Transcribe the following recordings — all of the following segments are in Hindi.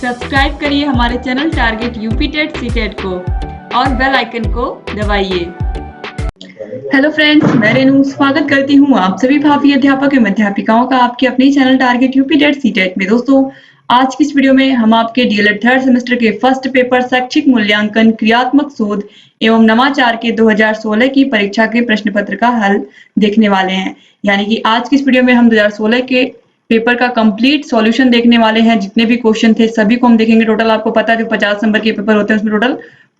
सब्सक्राइब करिए हमारे channel Target UP TET CTET को और बेल आइकन को दबाइए। हेलो फ्रेंड्स, मैं रेनू स्वागत करती हूँ आप सभी भावी अध्यापक एवं अध्यापिकाओं का आपके अपने channel Target UP TET CTET में। दोस्तों, आज की इस वीडियो में हम आपके डीएलएड थर्ड सेमेस्टर के फर्स्ट पेपर शैक्षिक मूल्यांकन क्रियात्मक शोध एवं नवाचार के 2016 की परीक्षा के प्रश्न पत्र का हल देखने वाले हैं। यानी कि आज की इस वीडियो में हम 2016 के पेपर का कंप्लीट सॉल्यूशन देखने वाले हैं। जितने भी क्वेश्चन थे सभी को हम देखेंगे। टोटल आपको पता है जो 50 नंबर के पेपर होते हैं उसमें टोटल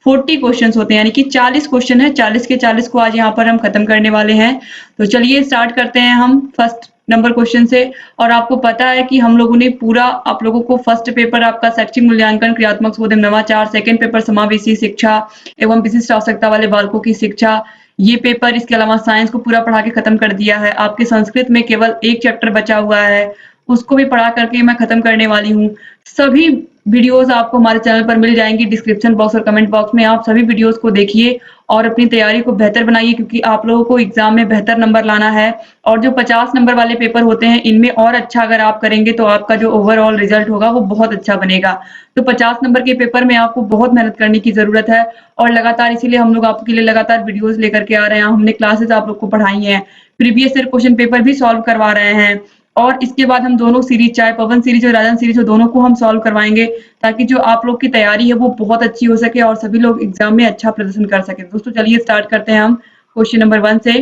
40 क्वेश्चंस होते हैं, यानी कि 40 क्वेश्चन है। 40 के 40 को आज यहाँ पर हम खत्म करने वाले हैं। तो चलिए स्टार्ट करते हैं हम फर्स्ट नंबर क्वेश्चन से। और आपको पता है कि हम लोगों ने पूरा आप लोगों को फर्स्ट पेपर आपका शैक्षिक मूल्यांकन क्रियात्मक शोध एवं नवाचार, सेकंड पेपर समावेशी शिक्षा एवं विशिष्ट आवश्यकता वाले बालकों की शिक्षा, ये पेपर, इसके अलावा साइंस को पूरा पढ़ा के खत्म कर दिया है। आपके संस्कृत में केवल एक चैप्टर बचा हुआ है, उसको भी पढ़ा करके मैं खत्म करने वाली हूँ। सभी वीडियोस आपको हमारे चैनल पर मिल जाएंगी डिस्क्रिप्शन बॉक्स और कमेंट बॉक्स में। आप सभी वीडियोस को देखिए और अपनी तैयारी को बेहतर बनाइए, क्योंकि आप लोगों को एग्जाम में बेहतर नंबर लाना है। और जो 50 नंबर वाले पेपर होते हैं इनमें और अच्छा अगर आप करेंगे तो आपका जो ओवरऑल रिजल्ट होगा वो बहुत अच्छा बनेगा। तो 50 नंबर के पेपर में आपको बहुत मेहनत करने की जरूरत है और लगातार इसीलिए हम लोग आपके लिए लगातार वीडियोस लेकर के आ रहे हैं। हमने क्लासेस आप लोग को पढ़ाई है, प्रीवियस ईयर क्वेश्चन पेपर भी सॉल्व करवा रहे हैं। और इसके बाद हम दोनों सीरीज, चाहे पवन सीरीज और राजन सीरीज हो, दोनों को हम सॉल्व करवाएंगे, ताकि जो आप लोग की तैयारी है वो बहुत अच्छी हो सके और सभी लोग एग्जाम में अच्छा प्रदर्शन कर सके। दोस्तों चलिए स्टार्ट करते हैं हम क्वेश्चन नंबर 1 से।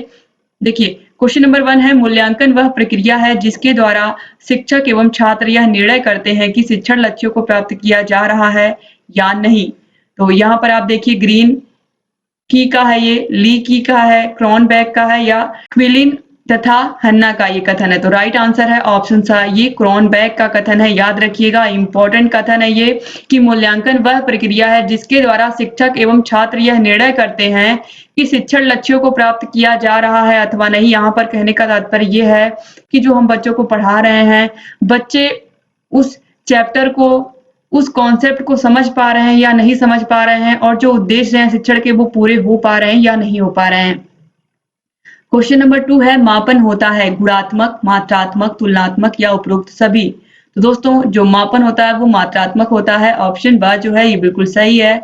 देखिए क्वेश्चन नंबर 1 है, मूल्यांकन वह प्रक्रिया है जिसके द्वारा शिक्षक एवं छात्र यह निर्णय करते हैं कि शिक्षण लक्ष्यों को प्राप्त किया जा रहा है या नहीं। तो यहाँ पर आप देखिए, ग्रीन की का है, ये ली की का है, क्रॉनबेक का है या क्विलिन तथा हन्ना का ये कथन है। तो राइट आंसर है ऑप्शन सा, ये क्रॉनबेक का कथन है। याद रखिएगा, इंपॉर्टेंट कथन है ये कि मूल्यांकन वह प्रक्रिया है जिसके द्वारा शिक्षक एवं छात्र यह निर्णय करते हैं कि शिक्षण लक्ष्यों को प्राप्त किया जा रहा है अथवा नहीं। यहाँ पर कहने का तात्पर्य यह है कि जो हम बच्चों को पढ़ा रहे हैं, बच्चे उस चैप्टर को, उस कॉन्सेप्ट को समझ पा रहे हैं या नहीं समझ पा रहे हैं, और जो उद्देश्य हैं शिक्षण के वो पूरे हो पा रहे हैं या नहीं हो पा रहे हैं। क्वेश्चन नंबर 2 है, मापन होता है गुणात्मक, मात्रात्मक, तुलनात्मक या उपरोक्त सभी। तो दोस्तों जो मापन होता है वो मात्रात्मक होता है। ऑप्शन ब जो है ये बिल्कुल सही है।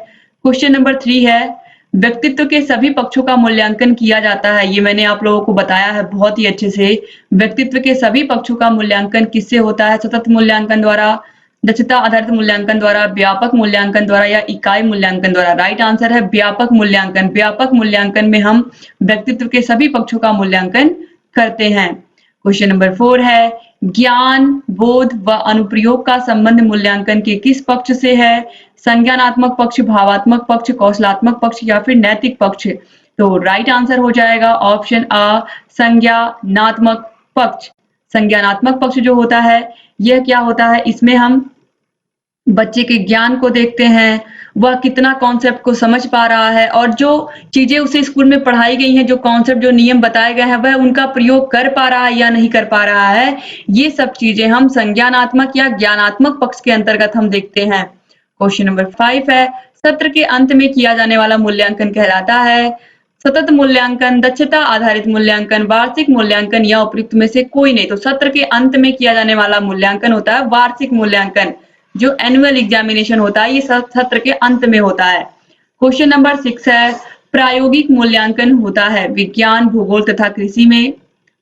क्वेश्चन नंबर 3 है, व्यक्तित्व के सभी पक्षों का मूल्यांकन किया जाता है। ये मैंने आप लोगों को बताया है बहुत ही अच्छे से। व्यक्तित्व के सभी पक्षों का मूल्यांकन किससे होता है? सतत मूल्यांकन द्वारा, दक्षता आधारित मूल्यांकन द्वारा, व्यापक मूल्यांकन द्वारा या इकाई मूल्यांकन द्वारा। राइट आंसर है व्यापक मूल्यांकन। व्यापक मूल्यांकन में हम व्यक्तित्व के सभी पक्षों का मूल्यांकन करते हैं। क्वेश्चन नंबर 4 है, ज्ञान, बोध व अनुप्रयोग का संबंध मूल्यांकन के किस पक्ष से है? संज्ञानात्मक पक्ष, भावात्मक पक्ष, कौशलात्मक पक्ष या फिर नैतिक पक्ष। तो राइट आंसर हो जाएगा ऑप्शन अ, संज्ञानात्मक पक्ष। संज्ञानात्मक पक्ष जो होता है यह क्या होता है? इसमें हम बच्चे के ज्ञान को देखते हैं, वह कितना कॉन्सेप्ट को समझ पा रहा है और जो चीजें उसे स्कूल में पढ़ाई गई हैं, जो कॉन्सेप्ट, जो नियम बताए गए हैं, वह उनका प्रयोग कर पा रहा है या नहीं कर पा रहा है। ये सब चीजें हम संज्ञानात्मक या ज्ञानात्मक पक्ष के अंतर्गत हम देखते हैं। क्वेश्चन नंबर 5 है, सत्र के अंत में किया जाने वाला मूल्यांकन कहलाता है सतत मूल्यांकन, दक्षता आधारित मूल्यांकन, वार्षिक मूल्यांकन या उपयुक्त में से कोई नहीं। तो सत्र के अंत में किया जाने वाला मूल्यांकन होता है वार्षिक मूल्यांकन। जो एनुअल एग्जामिनेशन होता है ये सत्र के अंत में होता है। क्वेश्चन नंबर 6 है, प्रायोगिक मूल्यांकन होता है विज्ञान, भूगोल तथा कृषि में,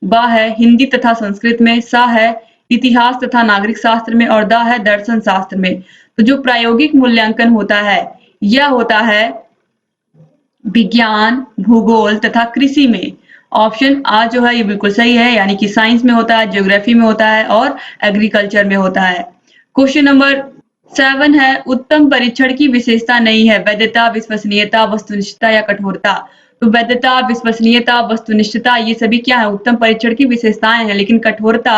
ब है हिंदी तथा संस्कृत में, स है इतिहास तथा नागरिक शास्त्र में और द है दर्शन शास्त्र में। तो जो प्रायोगिक मूल्यांकन होता है यह होता है विज्ञान, भूगोल तथा कृषि में। ऑप्शन आ जो है ये बिल्कुल सही है, यानी कि साइंस में होता है, ज्योग्राफी में होता है और एग्रीकल्चर में होता है। क्वेश्चन नंबर 7 है, उत्तम परीक्षण की विशेषता नहीं है वैधता, विश्वसनीयता, वस्तुनिष्ठता या कठोरता। तो वैधता, विश्वसनीयता, वस्तुनिष्ठता ये सभी क्या है? उत्तम परीक्षण की विशेषताएं हैं, लेकिन कठोरता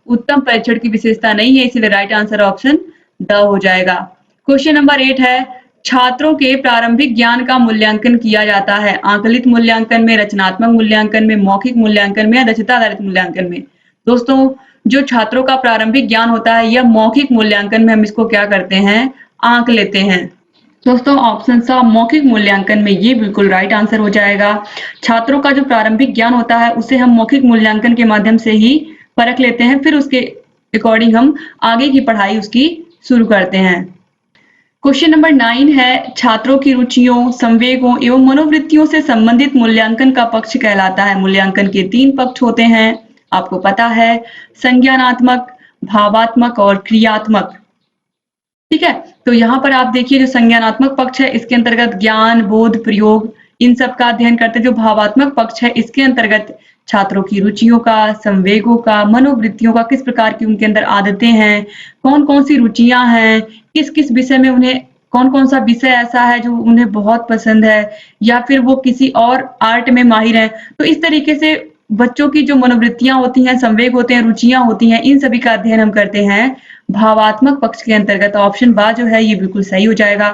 उत्तम परीक्षण की विशेषता नहीं है, इसलिए राइट आंसर ऑप्शन द हो जाएगा। क्वेश्चन नंबर 8 है, छात्रों के प्रारंभिक ज्ञान का मूल्यांकन किया जाता है आंकलित मूल्यांकन में, रचनात्मक मूल्यांकन में, मौखिक मूल्यांकन में या दक्षता आधारित मूल्यांकन में। दोस्तों जो छात्रों का प्रारंभिक ज्ञान होता है यह मौखिक मूल्यांकन में हम इसको क्या करते हैं? आंक लेते हैं। दोस्तों ऑप्शन सा मौखिक मूल्यांकन में ये बिल्कुल राइट आंसर हो जाएगा। छात्रों का जो प्रारंभिक ज्ञान होता है उसे हम मौखिक मूल्यांकन के माध्यम से ही परख लेते हैं, फिर उसके अकॉर्डिंग हम आगे की पढ़ाई उसकी शुरू करते हैं। क्वेश्चन नंबर 9 है छात्रों की रुचियों, संवेगों एवं मनोवृत्तियों से संबंधित मूल्यांकन का पक्ष कहलाता है। मूल्यांकन के 3 पक्ष होते हैं, आपको पता है, संज्ञानात्मक, भावात्मक और क्रियात्मक। ठीक है, तो यहाँ पर आप देखिए जो संज्ञानात्मक पक्ष है इसके अंतर्गत ज्ञान, बोध, प्रयोग इन सब का अध्ययन करते हैं। जो भावात्मक पक्ष है इसके अंतर्गत छात्रों की रुचियों का, संवेगों का, मनोवृत्तियों का, किस प्रकार की उनके अंदर आदतें हैं, कौन-कौन सी रुचियां हैं, किस-किस विषय में उन्हें कौन-कौन सा विषय ऐसा है जो उन्हें बहुत पसंद है या फिर वो किसी और आर्ट में माहिर हैं। तो इस तरीके से बच्चों की जो मनोवृत्तियां होती हैं, संवेग होते हैं, रुचियां होती हैं, इन सभी का अध्ययन हम करते हैं भावात्मक पक्ष के अंतर्गत। ऑप्शन बा जो है ये बिल्कुल सही हो जाएगा।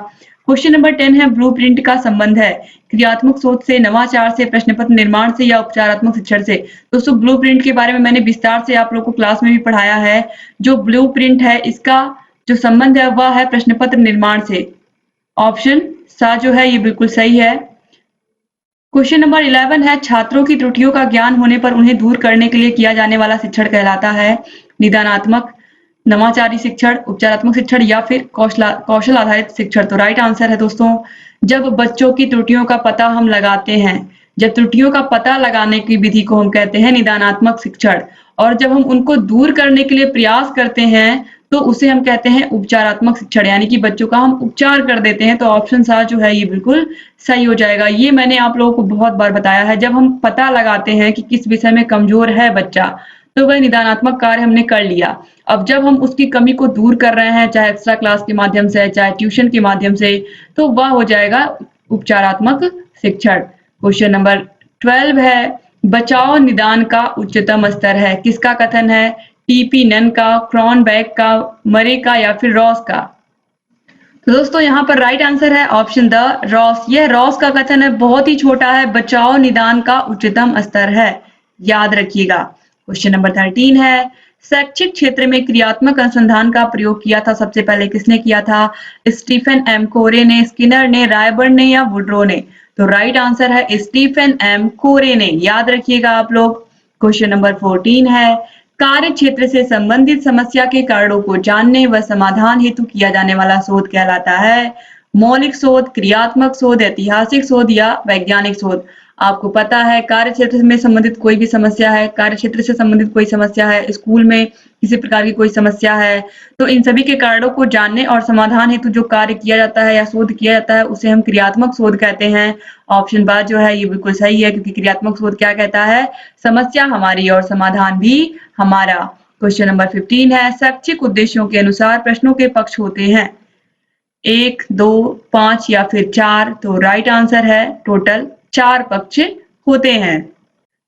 क्वेश्चन नंबर 10 है ब्लूप्रिंट का संबंध है क्रियात्मक सोच से, नवाचार से, प्रश्न पत्र निर्माण से या उपचारात्मक शिक्षण से। दोस्तों ब्लूप्रिंट के बारे में मैंने विस्तार से आप लोगों को क्लास में भी पढ़ाया है। जो ब्लूप्रिंट है इसका जो संबंध है वह है प्रश्न पत्र निर्माण से। ऑप्शन सा जो है ये बिल्कुल सही है। क्वेश्चन नंबर 11 है छात्रों की त्रुटियों का ज्ञान होने पर उन्हें दूर करने के लिए किया जाने वाला शिक्षण कहलाता है निदानात्मक, नवाचारी शिक्षण, उपचारात्मक शिक्षण या फिर कौशल आधारित शिक्षण। तो राइट आंसर है दोस्तों, जब बच्चों की त्रुटियों का पता हम लगाते हैं, जब त्रुटियों का पता लगाने की विधि को हम कहते हैं निदानात्मक शिक्षण, और जब हम उनको दूर करने के लिए प्रयास करते हैं तो उसे हम कहते हैं उपचारात्मक शिक्षण, यानी कि बच्चों का हम उपचार कर देते हैं। तो ऑप्शन सा जो है ये बिल्कुल सही हो जाएगा। ये मैंने आप लोगों को बहुत बार बताया है, जब हम पता लगाते हैं कि किस विषय में कमजोर है बच्चा तो वह निदानात्मक कार्य हमने कर लिया। अब जब हम उसकी कमी को दूर कर रहे हैं, चाहे एक्स्ट्रा क्लास के माध्यम से, चाहे ट्यूशन के माध्यम से, तो वह हो जाएगा उपचारात्मक शिक्षण। क्वेश्चन नंबर 12 है बचाव निदान का उच्चतम स्तर है, किसका कथन है? टीपी नन का, क्रॉनबैक का, मरे का या फिर रॉस का। तो दोस्तों यहाँ पर राइट आंसर है ऑप्शन द रॉस। यह रॉस का कथन है, बहुत ही छोटा है, बचाव निदान का उच्चतम स्तर है, याद रखिएगा। क्वेश्चन नंबर 13 है शैक्षिक क्षेत्र में क्रियात्मक अनुसंधान का प्रयोग किया था, सबसे पहले किसने किया था? स्टीफन एम कोरे ने, स्किनर ने, रायबर्न ने या वुड्रो ने। तो राइट आंसर है स्टीफन एम कोरे ने, याद रखिएगा आप लोग। क्वेश्चन नंबर 14 है कार्य क्षेत्र से संबंधित समस्या के कारणों को जानने व समाधान हेतु किया जाने वाला शोध कहलाता है मौलिक शोध, क्रियात्मक शोध, ऐतिहासिक शोध या वैज्ञानिक शोध। आपको पता है कार्य क्षेत्र में संबंधित कोई भी समस्या है, कार्य क्षेत्र से संबंधित कोई समस्या है, स्कूल में किसी प्रकार की कोई समस्या है, तो इन सभी के कारणों को जानने और समाधान हेतु जो कार्य किया जाता है या शोध किया जाता है उसे हम क्रियात्मक शोध कहते हैं। ऑप्शन बा जो है ये बिल्कुल सही है, क्योंकि क्रियात्मक शोध क्या कहता है? समस्या हमारी और समाधान भी हमारा। क्वेश्चन नंबर 15 है शैक्षिक उद्देश्यों के अनुसार प्रश्नों के पक्ष होते हैं 1, 2, 5 या फिर 4। तो राइट आंसर है टोटल 4 पक्ष होते हैं।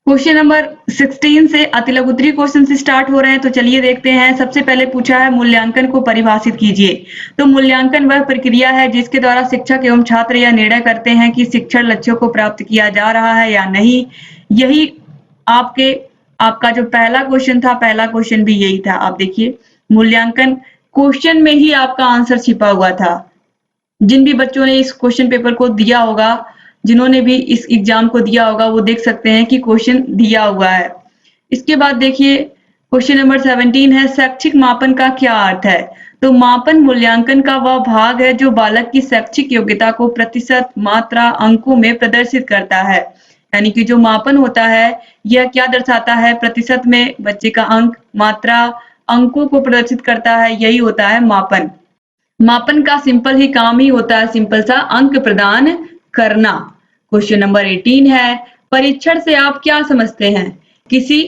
क्वेश्चन नंबर 16 से अतिलघु उत्तरीय क्वेश्चन से स्टार्ट हो रहे हैं, तो चलिए देखते हैं। सबसे पहले पूछा है मूल्यांकन को परिभाषित कीजिए। तो मूल्यांकन वह प्रक्रिया है जिसके द्वारा शिक्षक एवं छात्र यह निर्णय करते हैं कि शिक्षण लक्ष्यों को प्राप्त किया जा रहा है या नहीं। यही आपका जो पहला क्वेश्चन था, पहला क्वेश्चन भी यही था। आप देखिए मूल्यांकन क्वेश्चन में ही आपका आंसर छिपा हुआ था। जिन भी बच्चों ने इस क्वेश्चन पेपर को दिया होगा, जिन्होंने भी इस एग्जाम को दिया होगा, वो देख सकते हैं कि क्वेश्चन दिया हुआ है। इसके बाद देखिए क्वेश्चन नंबर 17 है शैक्षिक मापन का क्या अर्थ है? तो मापन मूल्यांकन का वह भाग है जो बालक की शैक्षिक योग्यता को प्रतिशत, मात्रा, अंकों में प्रदर्शित करता है। यानी कि जो मापन होता है यह क्या दर्शाता है? प्रतिशत में बच्चे का अंक, मात्रा, अंकों को प्रदर्शित करता है, यही होता है मापन। मापन का सिंपल ही काम ही होता है, सिंपल सा अंक प्रदान करना। क्वेश्चन नंबर 18 है परीक्षण से आप क्या समझते हैं? किसी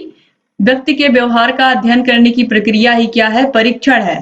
व्यक्ति के व्यवहार का अध्ययन करने की प्रक्रिया ही क्या है? परीक्षण है।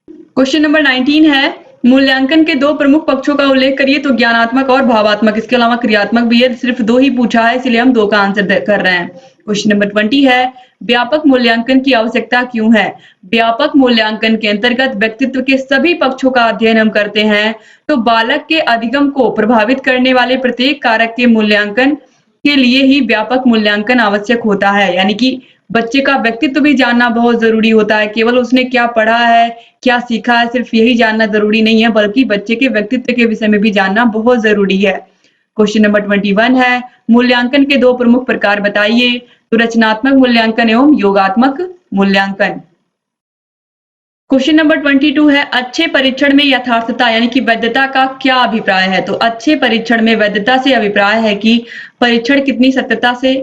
क्वेश्चन नंबर 19 है मूल्यांकन के 2 प्रमुख पक्षों का उल्लेख करिए। तो ज्ञानात्मक और भावात्मक, इसके अलावा क्रियात्मक भी है, सिर्फ 2 ही पूछा है इसलिए हम 2 का आंसर कर रहे हैं। क्वेश्चन नंबर 20 है व्यापक मूल्यांकन की आवश्यकता क्यों है? व्यापक मूल्यांकन के अंतर्गत व्यक्तित्व के सभी पक्षों का अध्ययन हम करते हैं, तो बालक के अधिगम को प्रभावित करने वाले प्रत्येक कारक के मूल्यांकन के लिए ही व्यापक मूल्यांकन आवश्यक होता है। यानी कि बच्चे का व्यक्तित्व भी जानना बहुत जरूरी होता है। केवल उसने क्या पढ़ा है, क्या सीखा है, सिर्फ यही जानना जरूरी नहीं है, बल्कि बच्चे के व्यक्तित्व के विषय में भी जानना बहुत जरूरी है। क्वेश्चन नंबर 21 है मूल्यांकन के 2 प्रमुख प्रकार बताइए। तो रचनात्मक मूल्यांकन एवं योगात्मक मूल्यांकन। क्वेश्चन नंबर 22 है, अच्छे परीक्षण में यथार्थता यानी कि वैधता का क्या अभिप्राय है? तो अच्छे परीक्षण में वैधता से अभिप्राय है कि परीक्षण कितनी सत्यता से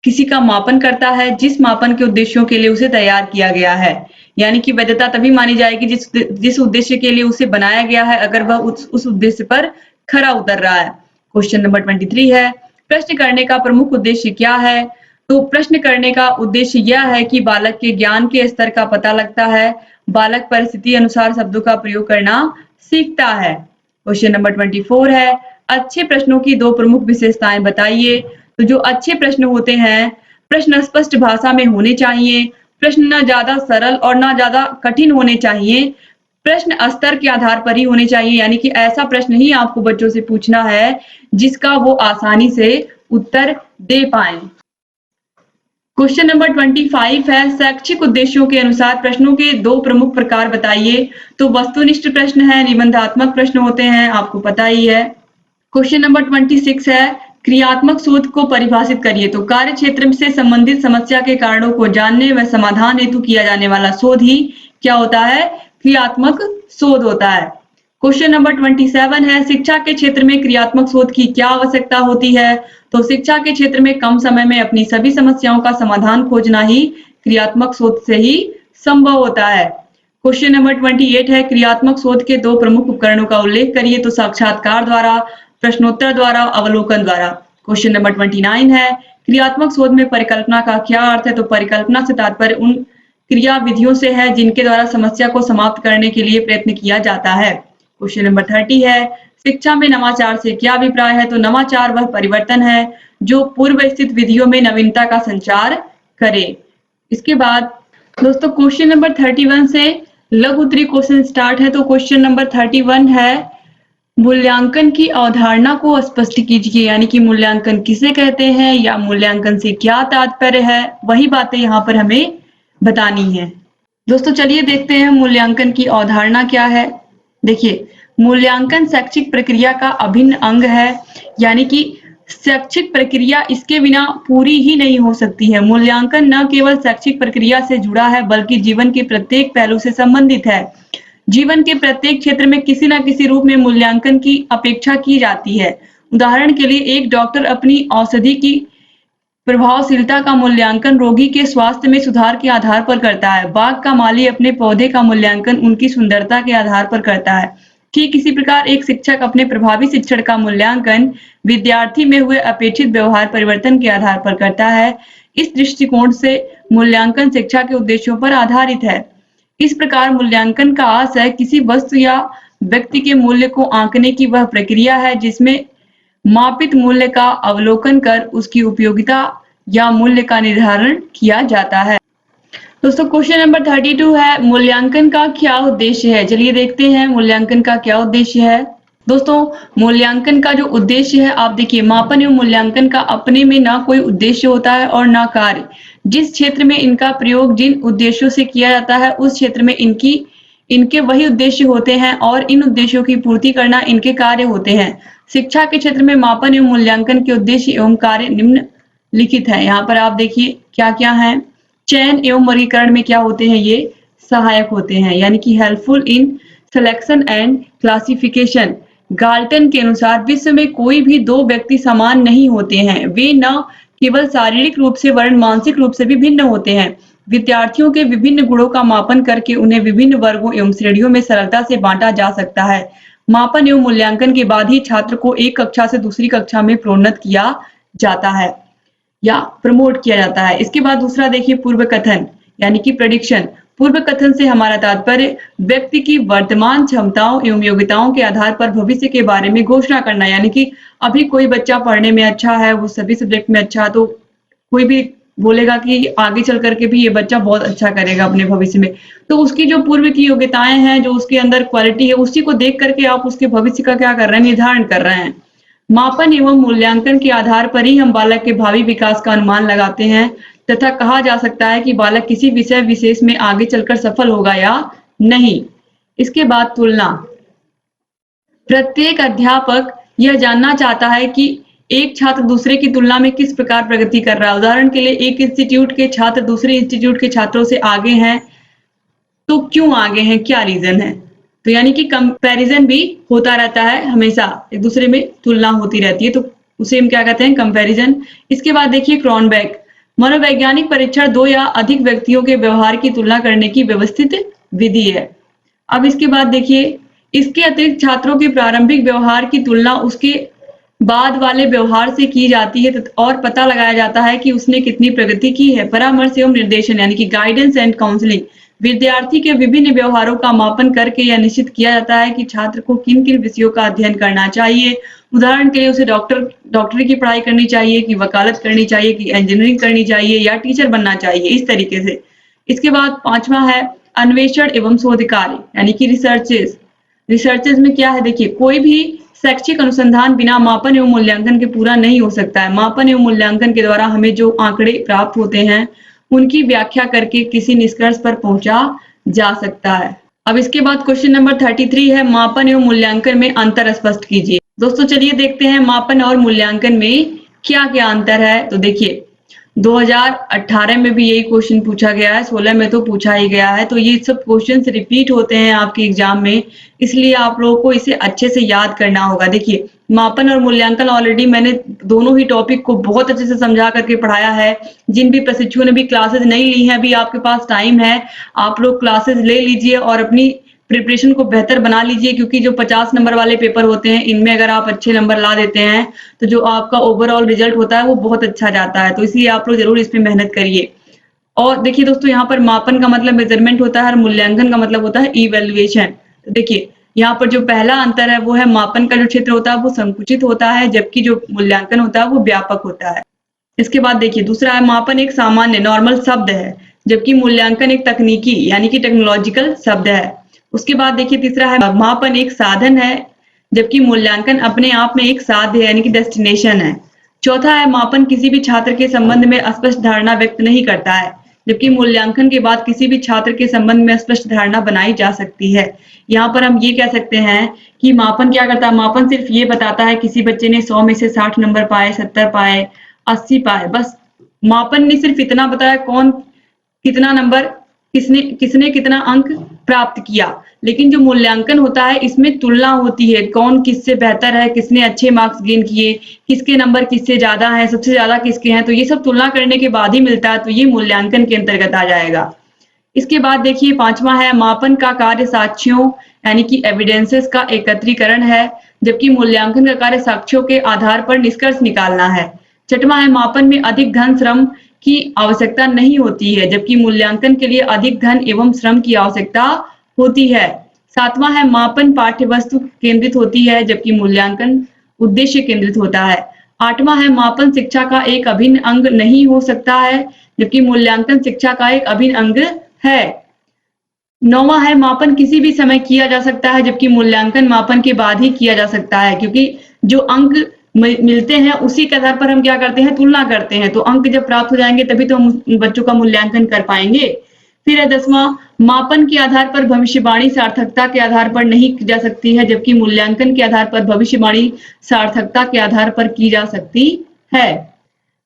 किसी का मापन करता है, जिस मापन के उद्देश्यों के लिए उसे तैयार किया गया है। यानी कि वैधता तभी मानी जाएगी जिस उद्देश्य के लिए उसे बनाया गया है, अगर वह उस उद्देश्य पर खरा उतर रहा है। क्वेश्चन नंबर 23 है, प्रश्न करने का प्रमुख उद्देश्य क्या है? तो प्रश्न करने का उद्देश्य यह है कि बालक के ज्ञान के स्तर का पता लगता है, बालक परिस्थिति अनुसार शब्दों का प्रयोग करना सीखता है। क्वेश्चन नंबर 24 है, अच्छे प्रश्नों की दो प्रमुख विशेषताएं बताइए। तो जो अच्छे प्रश्न होते हैं, प्रश्न स्पष्ट भाषा में होने चाहिए, प्रश्न ना ज्यादा सरल और ना ज्यादा कठिन होने चाहिए, प्रश्न स्तर के आधार पर ही होने चाहिए, यानी कि ऐसा प्रश्न ही आपको बच्चों से पूछना है जिसका वो आसानी से उत्तर दे पाए। क्वेश्चन नंबर 25 है, शैक्षिक उद्देश्यों के अनुसार प्रश्नों के दो प्रमुख प्रकार बताइए। तो वस्तुनिष्ठ प्रश्न है, निबंधात्मक प्रश्न होते हैं, आपको पता ही है। क्वेश्चन नंबर 26 है, क्रियात्मक शोध को परिभाषित करिए। तो कार्य क्षेत्र से संबंधित समस्या के कारणों को जानने व समाधान हेतु किया जाने वाला शोध ही क्या होता है? क्रियात्मक शोध होता है। क्वेश्चन नंबर 27 है, शिक्षा के क्षेत्र में क्रियात्मक शोध की क्या आवश्यकता होती है? तो शिक्षा के क्षेत्र में कम समय में अपनी सभी समस्याओं का समाधान खोजना ही क्रियात्मक शोध से ही संभव होता है। क्वेश्चन नंबर 28 है, क्रियात्मक शोध के दो प्रमुख उपकरणों का उल्लेख करिए। तो साक्षात्कार द्वारा, प्रश्नोत्तर द्वारा, अवलोकन द्वारा। क्वेश्चन नंबर 29 है, क्रियात्मक शोध में परिकल्पना का क्या अर्थ है? तो परिकल्पना से तात्पर्य उन क्रिया विधियों से है जिनके द्वारा समस्या को समाप्त करने के लिए प्रयत्न किया जाता है। क्वेश्चन नंबर 30 है, शिक्षा में नवाचार से क्या अभिप्राय है? तो नवाचार वह परिवर्तन है जो पूर्व स्थित विधियों में नवीनता का संचार करे। इसके बाद दोस्तों क्वेश्चन नंबर 31 से लघु उत्तरीय क्वेश्चन स्टार्ट है। तो क्वेश्चन नंबर 31 है, मूल्यांकन की अवधारणा को स्पष्ट कीजिए। यानी कि मूल्यांकन किसे कहते हैं या मूल्यांकन से क्या तात्पर्य है, वही बातें यहाँ पर हमें बतानी है। दोस्तों चलिए देखते हैं मूल्यांकन की अवधारणा क्या है। देखिए, मूल्यांकन शैक्षिक प्रक्रिया का अभिन्न अंग है, यानी कि शैक्षिक प्रक्रिया इसके बिना पूरी ही नहीं हो सकती है। मूल्यांकन न केवल शैक्षिक प्रक्रिया से जुड़ा है बल्कि जीवन के प्रत्येक पहलू से संबंधित है। जीवन के प्रत्येक क्षेत्र में किसी न किसी रूप में मूल्यांकन की अपेक्षा की जाती है। उदाहरण के लिए एक डॉक्टर अपनी औषधि की प्रभावशीलता का मूल्यांकन रोगी के स्वास्थ्य में सुधार के आधार पर करता है। बाग का माली अपने पौधे का मूल्यांकन उनकी सुंदरता के आधार पर करता है। ठीक इसी प्रकार एक शिक्षक अपने प्रभावी शिक्षण का मूल्यांकन विद्यार्थी में हुए अपेक्षित व्यवहार परिवर्तन के आधार पर करता है। इस दृष्टिकोण से मूल्यांकन शिक्षा के उद्देश्यों पर आधारित है। इस प्रकार मूल्यांकन का आशय किसी वस्तु या व्यक्ति के मूल्य को आंकने की वह प्रक्रिया है जिसमें मापित मूल्य का अवलोकन कर उसकी उपयोगिता या मूल्य का निर्धारण किया जाता है। दोस्तों क्वेश्चन नंबर 32 है, मूल्यांकन का क्या उद्देश्य है? चलिए देखते हैं मूल्यांकन का क्या उद्देश्य है। दोस्तों मूल्यांकन का जो उद्देश्य है, आप देखिए, मापन एवं मूल्यांकन का अपने में ना कोई उद्देश्य होता है और ना कार्य। जिस क्षेत्र में इनका प्रयोग जिन उद्देश्यों से किया जाता है उस क्षेत्र में इनके वही उद्देश्य होते हैं और इन उद्देश्यों की पूर्ति करना इनके कार्य होते हैं। शिक्षा के क्षेत्र में मापन एवं मूल्यांकन के उद्देश्य एवं कार्य निम्नलिखित है। यहाँ पर आप देखिए क्या क्या है। चयन एवं वर्गीकरण में क्या होते हैं? ये सहायक होते हैं, यानी कि helpful in selection and classification. Galton के अनुसार विश्व में कोई भी दो व्यक्ति समान नहीं होते हैं, वे न केवल शारीरिक रूप से वरन मानसिक रूप से भी भिन्न होते हैं। विद्यार्थियों के विभिन्न गुणों का मापन करके उन्हें विभिन्न वर्गों एवं श्रेणियों में सरलता से बांटा जा सकता है। मापन एवं मूल्यांकन के बाद ही छात्र को एक कक्षा से दूसरी कक्षा में प्रोन्नत किया जाता है या प्रमोट किया जाता है। इसके बाद दूसरा देखिए, पूर्व कथन यानी कि प्रेडिक्शन। पूर्व कथन से हमारा तात्पर्य व्यक्ति की वर्तमान क्षमताओं एवं योग्यताओं के आधार पर भविष्य के बारे में घोषणा करना। यानी कि अभी कोई बच्चा पढ़ने में अच्छा है, वो सभी सब्जेक्ट में अच्छा, तो कोई भी बोलेगा कि आगे चल करके भी ये बच्चा बहुत अच्छा करेगा अपने भविष्य में, तो उसकी जो पूर्व की योग्यताएं हैं, जो उसके अंदर क्वालिटी है, उसी को देख करके आप उसके भविष्य का क्या कर रहे हैं? निर्धारण कर रहे हैं। मापन एवं मूल्यांकन के आधार पर ही हम बालक के भावी विकास का अनुमान लगाते हैं तथा कहा जा सकता है कि बालक किसी विषय विशेष में आगे चलकर सफल होगा या नहीं। इसके बाद तुलना। प्रत्येक अध्यापक यह जानना चाहता है कि एक छात्र दूसरे की तुलना में किस प्रकार प्रगति कर रहा है। उदाहरण के लिए एक इंस्टीट्यूट के छात्र दूसरे इंस्टीट्यूट के छात्रों से आगे हैं तो क्यों आगे हैं, क्या रीजन है। तो यानी कि कंपैरिजन भी होता रहता है, हमेशा एक दूसरे में तुलना होती रहती है, तो उसे हम क्या कहते हैं, कंपैरिजन। इसके बाद देखिए क्रॉनबेक, मनोवैज्ञानिक परीक्षण दो या अधिक व्यक्तियों के व्यवहार की तुलना करने की व्यवस्थित विधि है। अब इसके बाद देखिए, इसके अतिरिक्त छात्रों के प्रारंभिक व्यवहार की तुलना उसके बाद वाले व्यवहार से की जाती है और पता लगाया जाता है कि उसने कितनी प्रगति की है। परामर्श एवं निर्देशन यानी कि गाइडेंस एंड काउंसलिंग, विद्यार्थी के विभिन्न व्यवहारों का मापन करके यह निश्चित किया जाता है कि छात्र को किन किन विषयों का अध्ययन करना चाहिए। उदाहरण के लिए उसे डॉक्टरी की पढ़ाई करनी चाहिए, कि वकालत करनी चाहिए, कि इंजीनियरिंग करनी चाहिए या टीचर बनना चाहिए, इस तरीके से। इसके बाद पांचवा है अन्वेषण एवं शोध कार्य यानी कि रिसर्चेस। रिसर्चेस में क्या है, देखिए कोई भी शैक्षिक अनुसंधान बिना मापन एवं मूल्यांकन के पूरा नहीं हो सकता है। मापन एवं मूल्यांकन के द्वारा हमें जो आंकड़े प्राप्त होते हैं उनकी व्याख्या करके किसी निष्कर्ष पर पहुंचा जा सकता है। अब इसके बाद क्वेश्चन नंबर 33 है, मापन एवं मूल्यांकन में अंतर स्पष्ट कीजिए। दोस्तों चलिए देखते हैं मापन और मूल्यांकन में क्या क्या अंतर है। तो देखिए 2018 में भी यही क्वेश्चन पूछा गया है, 16 में तो पूछा ही गया है, तो ये सब क्वेश्चंस रिपीट होते हैं आपके एग्जाम में, इसलिए आप लोगों को इसे अच्छे से याद करना होगा। देखिए मापन और मूल्यांकन ऑलरेडी मैंने दोनों ही टॉपिक को बहुत अच्छे से समझा करके पढ़ाया है। जिन भी प्रशिक्षुओं ने भी क्लासेस नहीं ली हैं, अभी आपके पास टाइम है, आप लोग क्लासेस ले लीजिए और अपनी प्रिपरेशन को बेहतर बना लीजिए, क्योंकि जो 50 नंबर वाले पेपर होते हैं इनमें अगर आप अच्छे नंबर ला देते हैं तो जो आपका ओवरऑल रिजल्ट होता है वो बहुत अच्छा जाता है। तो इसलिए आप लोग जरूर इस पे मेहनत करिए। और देखिए दोस्तों, यहाँ पर मापन का मतलब मेजरमेंट होता है और मूल्यांकन का मतलब होता है इवैल्यूएशन। देखिए यहाँ पर जो पहला अंतर है वो है, मापन का जो क्षेत्र होता है वो संकुचित होता है, जबकि जो मूल्यांकन होता है वो व्यापक होता है। इसके बाद देखिए दूसरा है, मापन एक सामान्य नॉर्मल शब्द है, जबकि मूल्यांकन एक तकनीकी यानी कि टेक्नोलॉजिकल शब्द है। उसके बाद देखिए तीसरा है, मापन एक साधन है, जबकि मूल्यांकन अपने आप में एक साध्य यानी कि डेस्टिनेशन है। चौथा है, मापन किसी भी छात्र के संबंध में स्पष्ट धारणा व्यक्त नहीं करता है, जबकि मूल्यांकन के बाद किसी भी छात्र के संबंध में स्पष्ट धारणा बनाई जा सकती है। यहाँ पर हम ये कह सकते हैं कि मापन क्या करता है, मापन सिर्फ ये बताता है किसी बच्चे ने 100 में से 60 नंबर पाए, 70 पाए, 80 पाए, बस मापन ने सिर्फ इतना बताया कौन कितना नंबर, किसने कितना अंक प्राप्त किया। लेकिन जो मूल्यांकन होता है इसमें तुलना होती है, कौन किससे बेहतर है, किसने अच्छे मार्क्स गेन किए, किसके नंबर किससे ज्यादा है, सबसे ज्यादा किसके हैं, तो ये सब तुलना करने के बाद ही मिलता है, तो ये मूल्यांकन के अंतर्गत आ जाएगा। इसके बाद देखिए पांचवा है, मापन का कार्य साक्ष्यों यानी कि एविडेंसेस का एकत्रीकरण है, जबकि मूल्यांकन का कार्य साक्ष्यों के आधार पर निष्कर्ष निकालना है। छठवां है, मापन में अधिक धन श्रम की आवश्यकता नहीं होती है, जबकि मूल्यांकन के लिए अधिक धन एवं श्रम की आवश्यकता होती है। सातवां है, मापन पाठ्य वस्तु केंद्रित होती है, जबकि मूल्यांकन उद्देश्य केंद्रित होता है। आठवां है, मापन शिक्षा का एक अभिन्न अंग नहीं हो सकता है, जबकि मूल्यांकन शिक्षा का एक अभिन्न अंग है। नौवां है, मापन किसी भी समय किया जा सकता है, जबकि मूल्यांकन मापन के बाद ही किया जा सकता है, क्योंकि जो अंक मिलते हैं उसी के आधार पर हम क्या करते हैं, तुलना करते हैं। तो अंक जब प्राप्त हो जाएंगे तभी तो हम बच्चों का मूल्यांकन कर पाएंगे। फिर है 10वां, मापन के आधार पर भविष्यवाणी सार्थकता के आधार पर नहीं की जा सकती है, जबकि मूल्यांकन के आधार पर भविष्यवाणी सार्थकता के आधार पर की जा सकती है।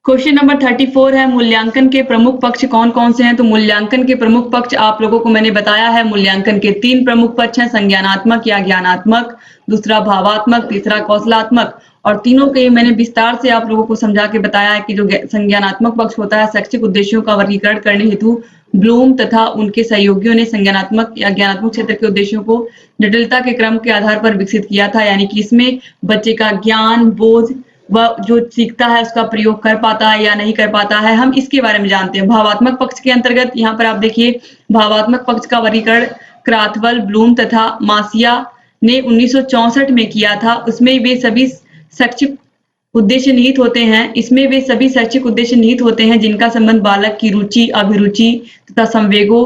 क्वेश्चन नंबर 34 है, मूल्यांकन के प्रमुख पक्ष कौन कौन से हैं। तो मूल्यांकन के प्रमुख पक्ष आप लोगों को मैंने बताया है, मूल्यांकन के 3 प्रमुख पक्ष हैं, संज्ञानात्मक या ज्ञानात्मक, दूसरा भावात्मक, तीसरा कौशलात्मक। और तीनों के मैंने विस्तार से आप लोगों को समझा के बताया है कि जो संज्ञानात्मक पक्ष होता है, शैक्षिक उद्देश्यों का वर्गीकरण करने हेतु ब्लूम तथा उनके सहयोगियों ने संज्ञानात्मक या ज्ञानात्मक क्षेत्र के उद्देश्यों को जटिलता के क्रम के आधार पर विकसित किया था, यानी कि इसमें बच्चे का ज्ञान, बोध वह जो सीखता है उसका प्रयोग कर पाता है या नहीं कर पाता है, हम इसके बारे में जानते हैं। भावात्मक पक्ष के अंतर्गत यहाँ पर आप देखिए, भावात्मक पक्ष का वर्गीकरण क्राथवल, ब्लूम तथा मासिया ने 1964 में किया था। उसमें वे सभी शैक्षिक उद्देश्य निहित होते हैं, इसमें वे सभी शैक्षिक उद्देश्य निहित होते हैं जिनका संबंध बालक की रुचि, अभिरुचि तथा संवेगों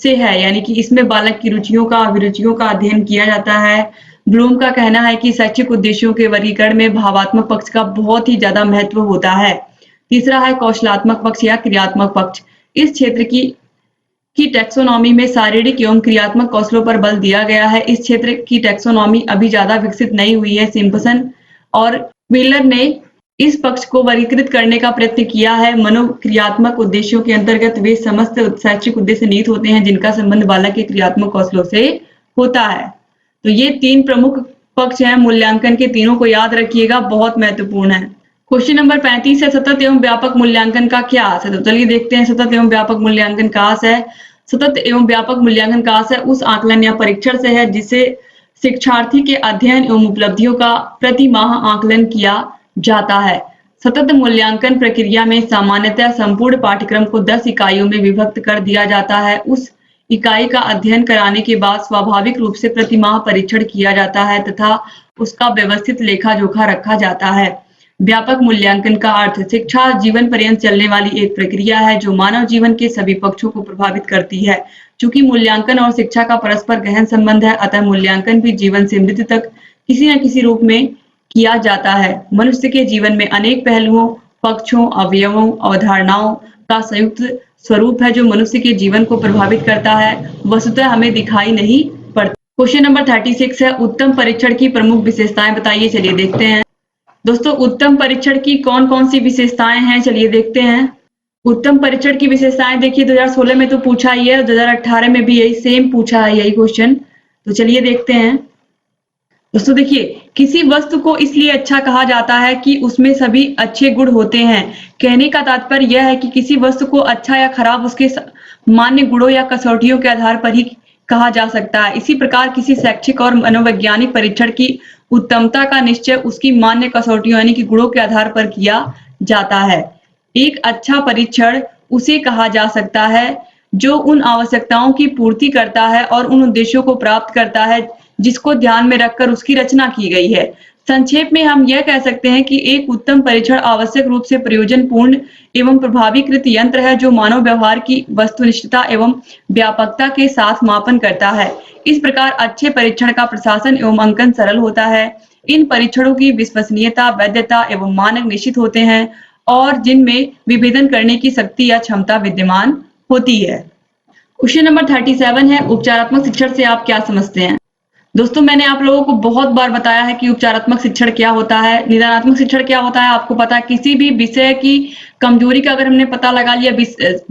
से है, यानी कि इसमें बालक की रुचियों का, अभिरुचियों का अध्ययन किया जाता है। ब्लूम का कहना है कि शैक्षिक उद्देश्यों के वर्गीकरण में भावात्मक पक्ष का बहुत ही ज्यादा महत्व होता है। तीसरा है कौशलात्मक पक्ष या क्रियात्मक पक्ष। इस क्षेत्र की टैक्सोनॉमी में शारीरिक एवं क्रियात्मक कौशलों पर बल दिया गया है। इस क्षेत्र की टैक्सोनॉमी अभी ज्यादा विकसित नहीं हुई है। सिम्पसन और व्हीलर ने इस पक्ष को वर्गीकृत करने का प्रयत्न किया है। मनोक्रियात्मक उद्देश्यों के अंतर्गत वे समस्त शैक्षिक उद्देश्य निहित होते हैं जिनका संबंध बालक के क्रियात्मक कौशलों से होता है। तो ये 3 प्रमुख पक्ष हैं मूल्यांकन के, तीनों को याद रखिएगा, बहुत महत्वपूर्ण है। क्वेश्चन नंबर 35 है, सतत एवं व्यापक मूल्यांकन का क्या अर्थ है? तो चलिए देखते हैं सतत एवं व्यापक मूल्यांकन का अर्थ है। सतत एवं व्यापक मूल्यांकन का अर्थ है उस आकलन या परीक्षण से है जिससे शिक्षार्थी के अध्ययन एवं उपलब्धियों का प्रति माह आकलन किया जाता है। सतत मूल्यांकन प्रक्रिया में सामान्यतः संपूर्ण पाठ्यक्रम को 10 इकाइयों में विभक्त कर दिया जाता है। उस इकाई का अध्ययन कराने के बाद स्वाभाविक रूप से प्रति माह परीक्षण किया जाता है तथा उसका व्यवस्थित लेखा जोखा रखा जाता है। व्यापक मूल्यांकन का अर्थ शिक्षा जीवन पर्यंत चलने वाली एक प्रक्रिया है जो मानव जीवन के सभी पक्षों को प्रभावित करती है। चूंकि मूल्यांकन और शिक्षा का परस्पर गहन संबंध है, अतः मूल्यांकन भी जीवन से मृत्यु तक किसी न किसी रूप में किया जाता है। मनुष्य के जीवन में अनेक पहलुओं, पक्षों, अवयवों, अवधारणाओं का संयुक्त स्वरूप है जो मनुष्य के जीवन को प्रभावित करता है, वस्तुतः हमें दिखाई नहीं पड़ता। क्वेश्चन नंबर 36 है, उत्तम परीक्षण की प्रमुख विशेषताएं बताइए। चलिए देखते हैं दोस्तों, उत्तम परीक्षण की कौन कौन सी विशेषताएं हैं, चलिए देखते हैं। उत्तम परीक्षण की विशेषताएं देखिए 2016 में तो पूछा ही है, 2018 में भी यही सेम पूछा है, यही क्वेश्चन। तो चलिए देखते हैं दोस्तों। देखिए, किसी वस्तु को इसलिए अच्छा कहा जाता है कि उसमें सभी अच्छे गुण होते हैं। कहने का तात्पर्य यह है कि किसी वस्तु को अच्छा या खराब उसके मान्य गुणों या कसौटियों के आधार पर ही कहा जा सकता है। इसी प्रकार किसी शैक्षिक और मनोवैज्ञानिक परीक्षण की उत्तमता का निश्चय उसकी मान्य कसौटियों यानी कि गुणों के आधार पर किया जाता है। एक अच्छा परीक्षण उसे कहा जा सकता है जो उन आवश्यकताओं की पूर्ति करता है और उन उद्देश्यों को प्राप्त करता है जिसको ध्यान में रखकर उसकी रचना की गई है। संक्षेप में हम यह कह सकते हैं कि एक उत्तम परीक्षण आवश्यक रूप से प्रयोजनपूर्ण एवं प्रभावीकृत यंत्र है जो मानव व्यवहार की वस्तुनिष्ठता एवं व्यापकता के साथ मापन करता है। इस प्रकार अच्छे परीक्षण का प्रशासन एवं अंकन सरल होता है। इन परीक्षणों की विश्वसनीयता, वैधता एवं मानक निश्चित होते हैं और जिनमें विभेदन करने की शक्ति या क्षमता विद्यमान होती है। क्वेश्चन नंबर 37 है, उपचारात्मक शिक्षण से आप क्या समझते हैं? दोस्तों, मैंने आप लोगों को बहुत बार बताया है कि उपचारात्मक शिक्षण क्या होता है, निदानात्मक शिक्षण क्या होता है। आपको पता है किसी भी विषय की कमजोरी का अगर हमने पता लगा लिया,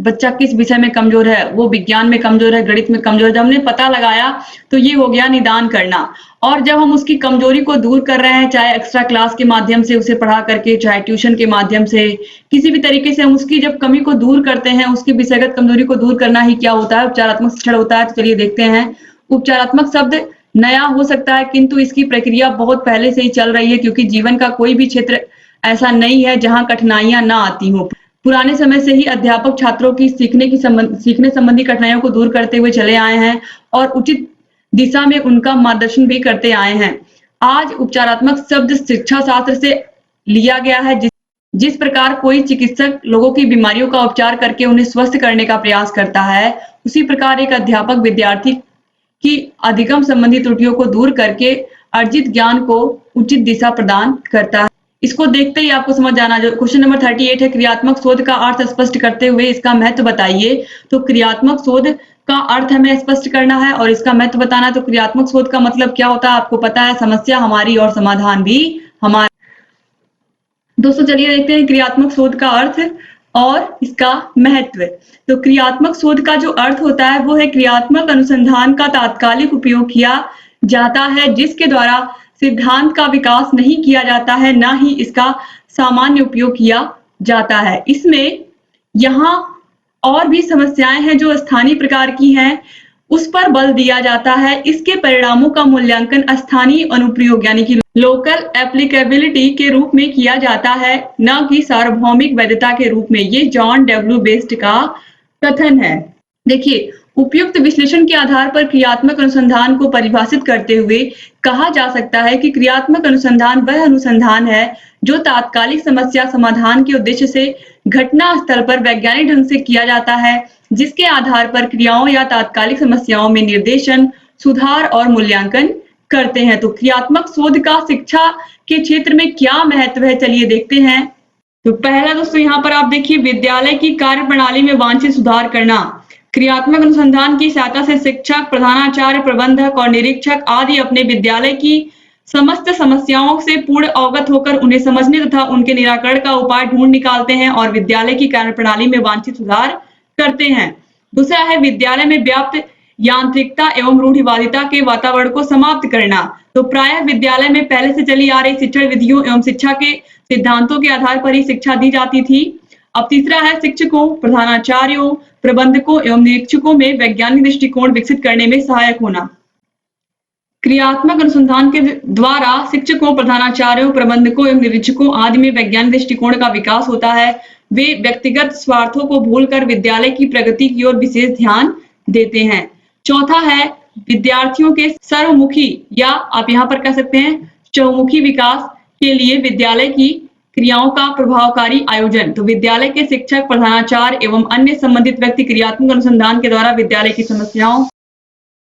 बच्चा किस विषय में कमजोर है, वो विज्ञान में कमजोर है, गणित में कमजोर है, जब हमने पता लगाया तो ये हो गया निदान करना। और जब हम उसकी कमजोरी को दूर कर रहे हैं, चाहे एक्स्ट्रा क्लास के माध्यम से उसे पढ़ा करके, चाहे ट्यूशन के माध्यम से, किसी भी तरीके से हम उसकी जब कमी को दूर करते हैं, उसकी विषयगत कमजोरी को दूर करना ही क्या होता है, उपचारात्मक शिक्षण होता है। तो चलिए देखते हैं। उपचारात्मक शब्द नया हो सकता है किंतु इसकी प्रक्रिया बहुत पहले से ही चल रही है, क्योंकि जीवन का कोई भी क्षेत्र ऐसा नहीं है जहां कठिनाइयां ना आती हों। पुराने समय से ही अध्यापक छात्रों की सीखने संबंधी कठिनाइयों को दूर करते हुए चले आए हैं और उचित दिशा में उनका मार्गदर्शन भी करते आए हैं। आज उपचारात्मक शब्द शिक्षा शास्त्र से लिया गया है। जिस प्रकार कोई चिकित्सक लोगों की बीमारियों का उपचार करके उन्हें स्वस्थ करने का प्रयास करता है, उसी प्रकार एक अध्यापक विद्यार्थी की अधिगम संबंधी त्रुटियों को दूर करके अर्जित ज्ञान को उचित दिशा प्रदान करता है। इसको देखते ही आपको समझ आना। जो क्वेश्चन नंबर 38 है, क्रियात्मक शोध का अर्थ स्पष्ट करते हुए इसका महत्व बताइए। तो क्रियात्मक शोध का अर्थ हमें स्पष्ट करना है और इसका महत्व बताना है। तो क्रियात्मक शोध का मतलब क्या होता है, आपको पता है, समस्या हमारी और समाधान भी हमारा। दोस्तों चलिए देखते हैं क्रियात्मक शोध का अर्थ और इसका महत्व। तो क्रियात्मक शोध का जो अर्थ होता है वो है क्रियात्मक अनुसंधान का तात्कालिक उपयोग किया जाता है जिसके द्वारा सिद्धांत का विकास नहीं किया जाता है, ना ही इसका सामान्य उपयोग किया जाता है। इसमें यहाँ और भी समस्याएं हैं जो स्थानीय प्रकार की हैं, उस पर बल दिया जाता है। इसके परिणामों का मूल्यांकन स्थानीय अनुप्रयोग यानी कि लोकल एप्लीकेबिलिटी के रूप में किया जाता है, न कि सार्वभौमिक वैधता के रूप में। ये जॉन डब्ल्यू बेस्ट का कथन है। देखिए, उपयुक्त विश्लेषण के आधार पर क्रियात्मक अनुसंधान को परिभाषित करते हुए कहा जा सकता है कि क्रियात्मक अनुसंधान वह अनुसंधान है जो तात्कालिक समस्या समाधान के उद्देश्य से घटना स्थल पर वैज्ञानिक ढंग से किया जाता है, जिसके आधार पर क्रियाओं या तात्कालिक समस्याओं में निर्देशन, सुधार और मूल्यांकन करते हैं। तो क्रियात्मक शोध का शिक्षा के क्षेत्र में क्या महत्व है, चलिए देखते हैं। तो पहला दोस्तों यहाँ पर आप देखिए, विद्यालय की कार्य प्रणाली में वांछित सुधार करना। क्रियात्मक अनुसंधान की सहायता से शिक्षक, प्रधानाचार्य, प्रबंधक और निरीक्षक आदि अपने विद्यालय की समस्त समस्याओं से पूर्ण अवगत होकर उन्हें समझने तथा उनके निराकरण का उपाय ढूंढ निकालते हैं और विद्यालय की कार्यप्रणाली में वांछित सुधार करते हैं। दूसरा है विद्यालय में व्याप्त यांत्रिकता एवं रूढ़िवादिता के वातावरण को समाप्त करना। तो प्रायः विद्यालय में पहले से चली आ रही शिक्षण विधियों एवं शिक्षा के सिद्धांतों के आधार पर ही शिक्षा दी जाती थी। अब तीसरा है शिक्षकों, प्रधानाचार्यों, प्रबंधकों एवं निरीक्षकों में वैज्ञानिक दृष्टिकोण विकसित करने में सहायक होना। क्रियात्मक अनुसंधान के द्वारा शिक्षकों, प्रधानाचार्यों, प्रबंधकों एवं निरीक्षकों आदि में वैज्ञानिक दृष्टिकोण का विकास होता है। वे व्यक्तिगत स्वार्थों को भूलकर विद्यालय की प्रगति की ओर विशेष ध्यान देते हैं। चौथा है विद्यार्थियों के सर्वमुखी या आप यहाँ पर कह सकते हैं चहुमुखी विकास के लिए विद्यालय की क्रियाओं का प्रभावकारी आयोजन। तो विद्यालय के शिक्षक, प्रधानाचार्य एवं अन्य संबंधित व्यक्ति क्रियात्मक अनुसंधान के द्वारा विद्यालय की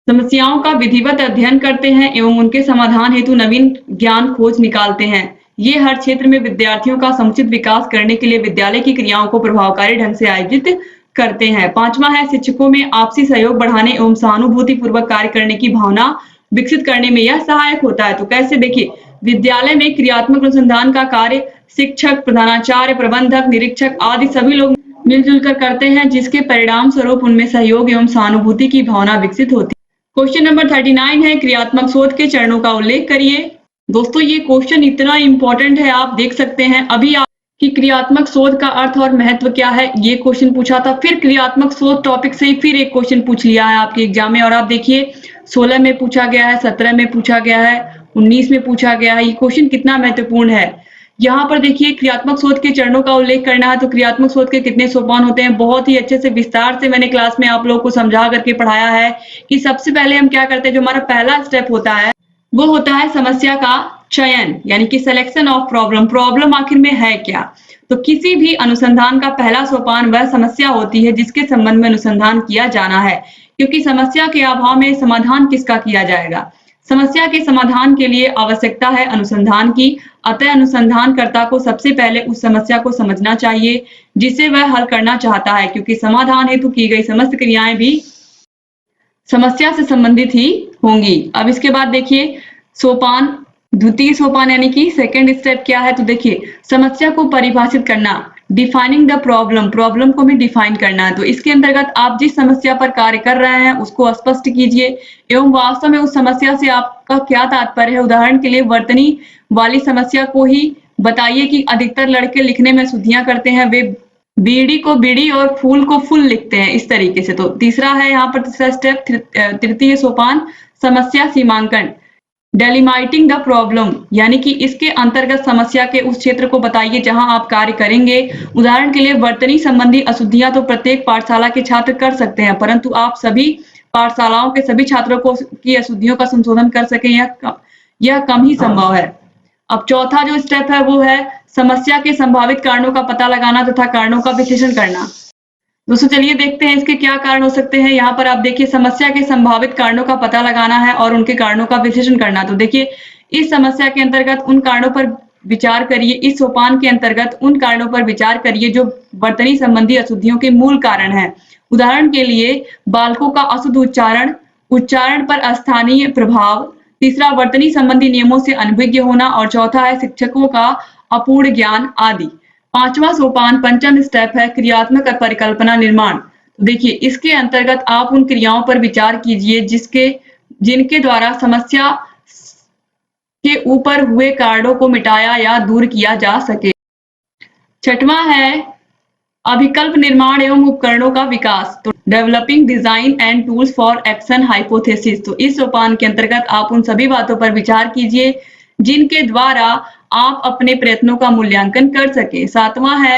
समस्याओं का विधिवत अध्ययन करते हैं एवं उनके समाधान हेतु नवीन ज्ञान खोज निकालते हैं। ये हर क्षेत्र में विद्यार्थियों का समुचित विकास करने के लिए विद्यालय की क्रियाओं को प्रभावकारी ढंग से आयोजित करते हैं। पांचवा है शिक्षकों में आपसी सहयोग बढ़ाने एवं सहानुभूति पूर्वक कार्य करने की भावना विकसित करने में यह सहायक होता है। तो कैसे, देखिए विद्यालय में क्रियात्मक अनुसंधान का कार्य शिक्षक, प्रधानाचार्य, प्रबंधक, निरीक्षक आदि सभी लोग मिलजुल कर करते हैं, जिसके परिणाम स्वरूप उनमें सहयोग एवं सहानुभूति की भावना विकसित होती है। क्वेश्चन नंबर 39 है क्रियात्मक शोध के चरणों का उल्लेख करिए। दोस्तों ये क्वेश्चन इतना इंपॉर्टेंट है, आप देख सकते हैं अभी कि क्रियात्मक शोध का अर्थ और महत्व क्या है, ये क्वेश्चन पूछा था। फिर क्रियात्मक शोध टॉपिक से ही फिर एक क्वेश्चन पूछ लिया है आपके एग्जाम में, और आप देखिए 16 में पूछा गया है, 17 में पूछा गया है, 19 में पूछा गया है। ये क्वेश्चन कितना महत्वपूर्ण है। यहाँ पर देखिए क्रियात्मक शोध के चरणों का उल्लेख करना है। तो क्रियात्मक शोध के कितने सोपान होते हैं, बहुत ही अच्छे से विस्तार से मैंने क्लास में आप लोगों को समझा करके पढ़ाया है कि सबसे पहले हम क्या करते हैं, जो हमारा पहला स्टेप होता है वो होता है समस्या का चयन, यानी कि सिलेक्शन ऑफ प्रॉब्लम। प्रॉब्लम आखिर में है क्या। तो किसी भी अनुसंधान का पहला सोपान वह समस्या होती है जिसके संबंध में अनुसंधान किया जाना है, क्योंकि समस्या के अभाव में समाधान किसका किया जाएगा। समस्या के समाधान के लिए आवश्यकता है अनुसंधान की, अतः अनुसंधानकर्ता को सबसे पहले उस समस्या को समझना चाहिए जिसे वह हल करना चाहता है, क्योंकि समाधान हेतु की गई समस्त क्रियाएं भी समस्या से संबंधित ही होंगी। अब इसके बाद देखिए सोपान, द्वितीय सोपान यानी कि सेकंड स्टेप क्या है। तो देखिए समस्या को परिभाषित करना, डिफाइनिंग द प्रॉब्लम, प्रॉब्लम को भी डिफाइन करना है। तो इसके अंतर्गत आप जिस समस्या पर कार्य कर रहे हैं उसको स्पष्ट कीजिए एवं वास्तव में उस समस्या से आपका क्या तात्पर्य है। उदाहरण के लिए वर्तनी वाली समस्या को ही बताइए कि अधिकतर लड़के लिखने में शुद्धियां करते हैं, वे बीड़ी को बीड़ी और फूल को फूल लिखते हैं, इस तरीके से। तो तीसरा है यहाँ पर तीसरा स्टेप, तृतीय सोपान समस्या सीमांकन, डेलिमाइटिंग द प्रॉब्लम, यानी कि इसके अंतर्गत समस्या के उस क्षेत्र को बताइए जहां आप कार्य करेंगे। उदाहरण के लिए वर्तनी संबंधी अशुद्धियां तो प्रत्येक पाठशाला के छात्र कर सकते हैं, परंतु आप सभी पाठशालाओं के सभी छात्रों को की अशुद्धियों का संशोधन कर सके यह कम ही संभव है। अब चौथा जो स्टेप है वो है समस्या के संभावित कारणों का पता लगाना तथा कारणों का विश्लेषण करना। दोस्तों चलिए देखते हैं इसके क्या कारण हो सकते हैं। यहाँ पर आप देखिए समस्या के संभावित कारणों का पता लगाना है और उनके कारणों का विश्लेषण करना। तो देखिए इस समस्या के अंतर्गत उन कारणों पर विचार करिए, इस सोपान के अंतर्गत उन कारणों पर विचार करिए जो वर्तनी संबंधी अशुद्धियों के मूल कारण हैं। उदाहरण के लिए बालकों का अशुद्ध उच्चारण, उच्चारण पर अस्थानीय प्रभाव, तीसरा वर्तनी संबंधी नियमों से अनभिज्ञ होना और चौथा है शिक्षकों का अपूर्ण ज्ञान आदि। पांचवा सोपान पंचम स्टेप है क्रियात्मक परिकल्पना निर्माण। देखिए इसके अंतर्गत आप उन क्रियाओं पर विचार कीजिए जिनके द्वारा समस्या के ऊपर हुए कारणों को मिटाया या दूर किया जा सके। छठवां है अभिकल्प निर्माण एवं उपकरणों का विकास, तो developing design and tools for action hypothesis. तो इस सोपान के अंतर्गत आप उन सभी बातों पर विचार कीजिए जिनके द्वारा आप अपने प्रयत्नों का मूल्यांकन कर सके। सातवां है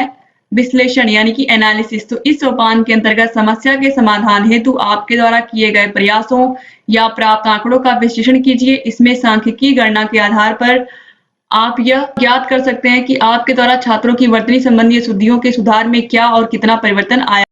विश्लेषण यानी कि एनालिसिस। तो इस सोपान के अंतर्गत समस्या के समाधान हेतु आपके द्वारा किए गए प्रयासों या प्राप्त आंकड़ों का विश्लेषण कीजिए। इसमें सांख्यिकीय गणना के आधार पर आप यह ज्ञात कर सकते हैं कि आपके द्वारा छात्रों की वर्तनी संबंधी अशुद्धियों के सुधार में क्या और कितना परिवर्तन आया।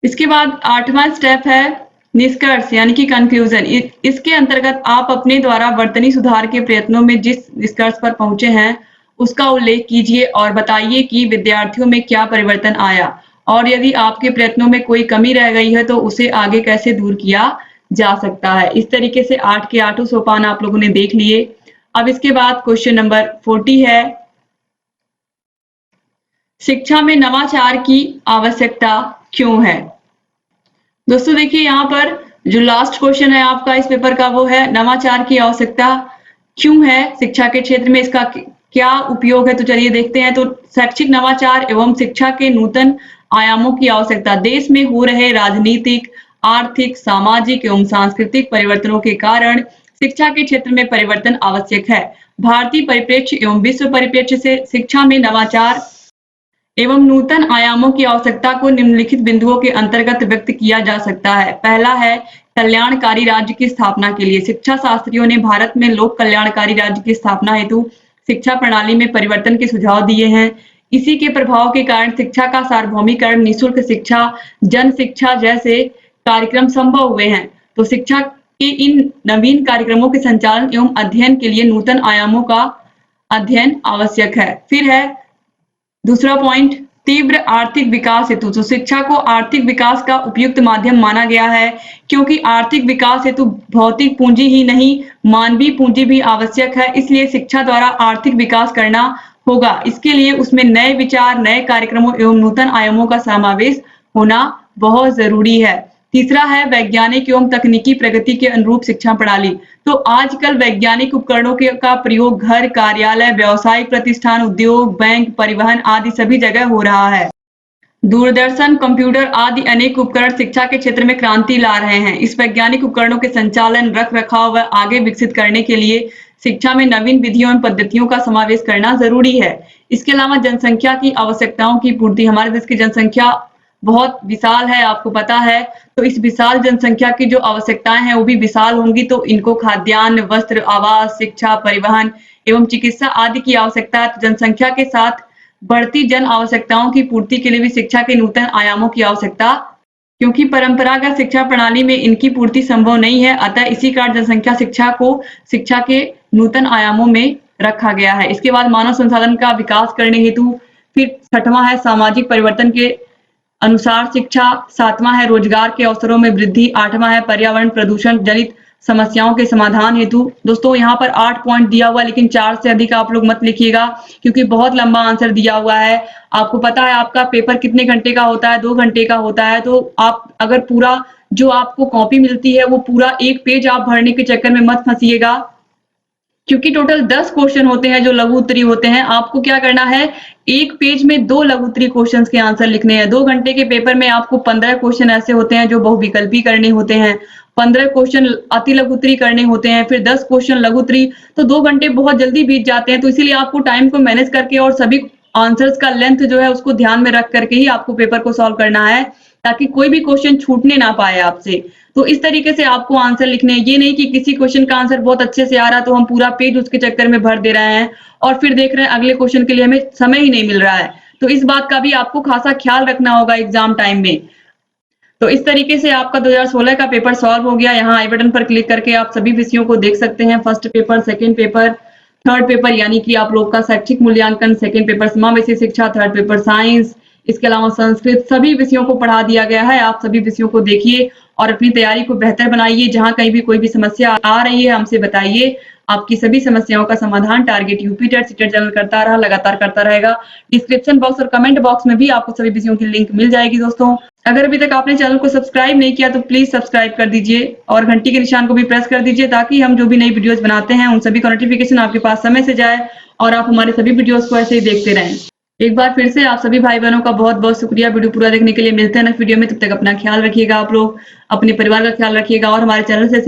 इसके बाद आठवां स्टेप है निष्कर्ष यानी कि कंक्लूजन। इसके अंतर्गत आप अपने द्वारा वर्तनी सुधार के प्रयत्नों में जिस निष्कर्ष पर पहुंचे हैं उसका उल्लेख कीजिए और बताइए कि विद्यार्थियों में क्या परिवर्तन आया और यदि आपके प्रयत्नों में कोई कमी रह गई है तो उसे आगे कैसे दूर किया जा सकता है। इस तरीके से 8 के 8 सोपान आप लोगों ने देख लिए। अब इसके बाद क्वेश्चन नंबर 40 है, शिक्षा में नवाचार की आवश्यकता क्यों है? दोस्तों देखिए यहाँ पर जो लास्ट क्वेश्चन है आपका इस पेपर का वो है नवाचार की आवश्यकता क्यों है शिक्षा के क्षेत्र में, इसका क्या उपयोग है। तो चलिए देखते हैं। तो शैक्षिक नवाचार एवं शिक्षा के नूतन आयामों की आवश्यकता देश में हो रहे राजनीतिक, आर्थिक, सामाजिक एवं सांस्कृतिक परिवर्तनों के कारण शिक्षा के क्षेत्र में परिवर्तन आवश्यक है। भारतीय परिप्रेक्ष्य एवं विश्व परिप्रेक्ष्य से शिक्षा में नवाचार एवं नूतन आयामों की आवश्यकता को निम्नलिखित बिंदुओं के अंतर्गत व्यक्त किया जा सकता है। पहला है कल्याणकारी राज्य की स्थापना के लिए शिक्षा शास्त्रियों ने भारत में लोक कल्याणकारी राज्य की स्थापना हेतु शिक्षा प्रणाली में परिवर्तन के सुझाव दिए हैं। इसी के प्रभाव के कारण शिक्षा का सार्वभौमिकरण, निःशुल्क शिक्षा, जन शिक्षा जैसे कार्यक्रम संभव हुए हैं। तो शिक्षा के इन नवीन कार्यक्रमों के संचालन एवं अध्ययन के लिए नूतन आयामों का अध्ययन आवश्यक है। फिर है दूसरा पॉइंट, तीव्र आर्थिक विकास हेतु। तो शिक्षा को आर्थिक विकास का उपयुक्त माध्यम माना गया है क्योंकि आर्थिक विकास हेतु भौतिक पूंजी ही नहीं मानवीय पूंजी भी आवश्यक है। इसलिए शिक्षा द्वारा आर्थिक विकास करना होगा। इसके लिए उसमें नए विचार, नए कार्यक्रमों एवं नूतन आयामों का समावेश होना बहुत जरूरी है। तीसरा है वैज्ञानिक एवं तकनीकी प्रगति के अनुरूप शिक्षा प्रणाली। तो आजकल वैज्ञानिक उपकरणों का प्रयोग घर, कार्यालय, व्यावसायिक प्रतिष्ठान, उद्योग, बैंक, परिवहन आदि सभी जगह हो रहा है। दूरदर्शन, कंप्यूटर आदि अनेक उपकरण शिक्षा के क्षेत्र में क्रांति ला रहे हैं। इस वैज्ञानिक उपकरणों के संचालन, रख रखाव व आगे विकसित करने के लिए शिक्षा में नवीन विधियों एवं पद्धतियों का समावेश करना जरूरी है। इसके अलावा जनसंख्या की आवश्यकताओं की पूर्ति। हमारे देश की जनसंख्या बहुत विशाल है, आपको पता है। तो इस विशाल जनसंख्या की जो आवश्यकताएं हैं वो भी विशाल होंगी। तो इनको खाद्यान्न, वस्त्र, आवास, शिक्षा, परिवहन एवं चिकित्सा आदि की आवश्यकता है। तो जनसंख्या के साथ बढ़ती जन आवश्यकताओं की पूर्ति के लिए भी शिक्षा के नूतन आयामों की आवश्यकता, क्योंकि परंपरागत शिक्षा प्रणाली में इनकी पूर्ति संभव नहीं है। अतः इसी कारण जनसंख्या शिक्षा को शिक्षा के नूतन आयामों में रखा गया है। इसके बाद मानव संसाधन का विकास करने हेतु फिर छठवां है सामाजिक परिवर्तन के अनुसार शिक्षा, सातवां है रोजगार के अवसरों में वृद्धि, आठवां है पर्यावरण प्रदूषण जनित समस्याओं के समाधान हेतु। दोस्तों यहाँ पर 8 पॉइंट दिया हुआ है, लेकिन 4 से अधिक आप लोग मत लिखिएगा क्योंकि बहुत लंबा आंसर दिया हुआ है। आपको पता है आपका पेपर कितने घंटे का होता है, 2 घंटे का होता है। तो आप अगर पूरा जो आपको कॉपी मिलती है वो पूरा 1 पेज आप भरने के चक्कर में मत फंसिएगा, क्योंकि टोटल 10 क्वेश्चन होते हैं जो लघु उत्तरीय होते हैं। आपको क्या करना है, 1 पेज में 2 लघु उत्तरीय क्वेश्चंस के आंसर लिखने हैं। 2 घंटे के पेपर में आपको 15 क्वेश्चन ऐसे होते हैं जो बहुविकल्पी करने होते हैं, 15 क्वेश्चन अति लघु उत्तरीय करने होते हैं, फिर 10 क्वेश्चन लघु उत्तरीय। तो 2 घंटे बहुत जल्दी बीत जाते हैं। तो इसीलिए आपको टाइम को मैनेज करके और सभी आंसर्स का लेंथ जो है उसको ध्यान में रख करके ही आपको पेपर को सॉल्व करना है, ताकि कोई भी क्वेश्चन छूटने ना पाए आपसे। तो इस तरीके से आपको आंसर लिखने हैं। ये नहीं कि किसी क्वेश्चन का आंसर बहुत अच्छे से आ रहा तो हम पूरा पेज उसके चक्कर में भर दे रहे हैं और फिर देख रहे हैं अगले क्वेश्चन के लिए हमें समय ही नहीं मिल रहा है। तो इस बात का भी आपको खासा ख्याल रखना होगा एग्जाम टाइम में। तो इस तरीके से आपका 2016 का पेपर सॉल्व हो गया। यहाँ आई बटन पर क्लिक करके आप सभी विषयों को देख सकते हैं। First paper, second paper, third paper यानी कि आप लोग का शैक्षिक मूल्यांकन, सेकेंड पेपर समावेशी शिक्षा, थर्ड पेपर साइंस, इसके अलावा संस्कृत, सभी विषयों को पढ़ा दिया गया है। आप सभी विषयों को देखिए और अपनी तैयारी को बेहतर बनाइए। जहां कहीं भी कोई भी समस्या आ रही है हमसे बताइए। आपकी सभी समस्याओं का समाधान Target UP TET CTET channel करता रहा, लगातार करता रहेगा। डिस्क्रिप्शन बॉक्स और कमेंट बॉक्स में भी आपको सभी विषयों की लिंक मिल जाएगी। दोस्तों अगर अभी तक आपने चैनल को सब्सक्राइब नहीं किया तो प्लीज सब्सक्राइब कर दीजिए और घंटी के निशान को भी प्रेस कर दीजिए, ताकि हम जो भी नई वीडियोस बनाते हैं उन सभी का नोटिफिकेशन आपके पास समय से जाए और आप हमारे सभी वीडियोस को ऐसे ही देखते रहें। एक बार फिर से आप सभी भाई बहनों का बहुत बहुत शुक्रिया वीडियो पूरा देखने के लिए। मिलते हैं नेक्स्ट वीडियो में, तब तक अपना ख्याल रखिएगा, आप लोग अपने परिवार का ख्याल रखिएगा और हमारे चैनल से